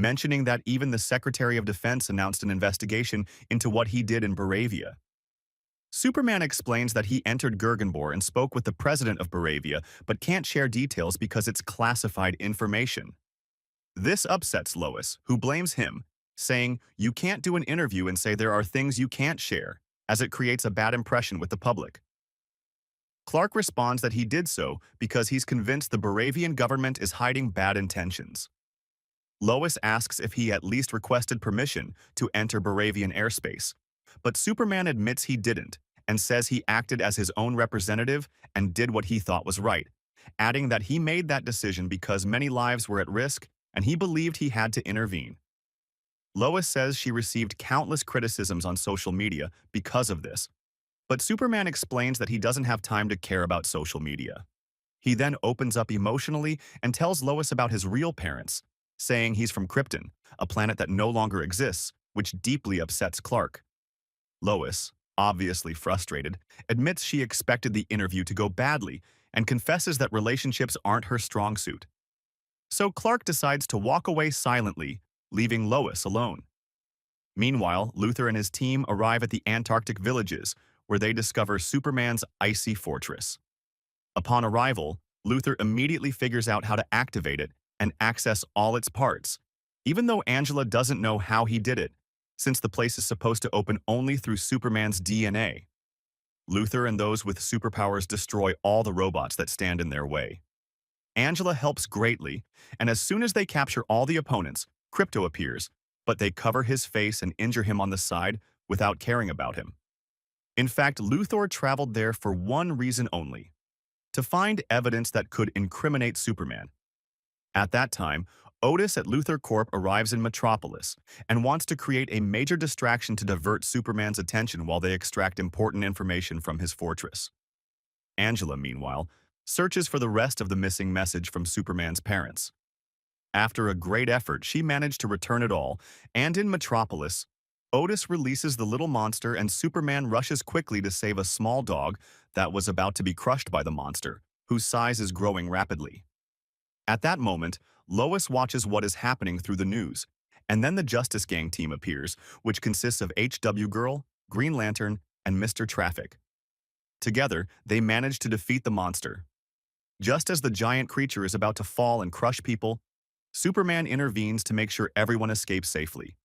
mentioning that even the Secretary of Defense announced an investigation into what he did in Baravia. Superman explains that he entered Gergenbor and spoke with the president of Baravia, but can't share details because it's classified information. This upsets Lois, who blames him, saying, "You can't do an interview and say there are things you can't share," as it creates a bad impression with the public. Clark responds that he did so because he's convinced the Baravian government is hiding bad intentions. Lois asks if he at least requested permission to enter Baravian airspace, but Superman admits he didn't and says he acted as his own representative and did what he thought was right, adding that he made that decision because many lives were at risk and he believed he had to intervene. Lois says she received countless criticisms on social media because of this, but Superman explains that he doesn't have time to care about social media. He then opens up emotionally and tells Lois about his real parents, saying he's from Krypton, a planet that no longer exists, which deeply upsets Clark. Lois, obviously frustrated, admits she expected the interview to go badly and confesses that relationships aren't her strong suit. So Clark decides to walk away silently, leaving Lois alone. Meanwhile, Luthor and his team arrive at the Antarctic villages, where they discover Superman's icy fortress. Upon arrival, Luthor immediately figures out how to activate it and access all its parts, even though Angela doesn't know how he did it, since the place is supposed to open only through Superman's DNA. Luthor and those with superpowers destroy all the robots that stand in their way. Angela helps greatly, and as soon as they capture all the opponents, Krypto appears, but they cover his face and injure him on the side without caring about him. In fact, Luthor traveled there for one reason only: to find evidence that could incriminate Superman. At that time, Otis at Luthor Corp arrives in Metropolis and wants to create a major distraction to divert Superman's attention while they extract important information from his fortress. Angela, meanwhile, searches for the rest of the missing message from Superman's parents. After a great effort, she managed to return it all, and in Metropolis, Otis releases the little monster and Superman rushes quickly to save a small dog that was about to be crushed by the monster, whose size is growing rapidly. At that moment, Lois watches what is happening through the news, and then the Justice Gang team appears, which consists of HW Girl, Green Lantern, and Mr. Traffic. Together, they manage to defeat the monster. Just as the giant creature is about to fall and crush people, Superman intervenes to make sure everyone escapes safely.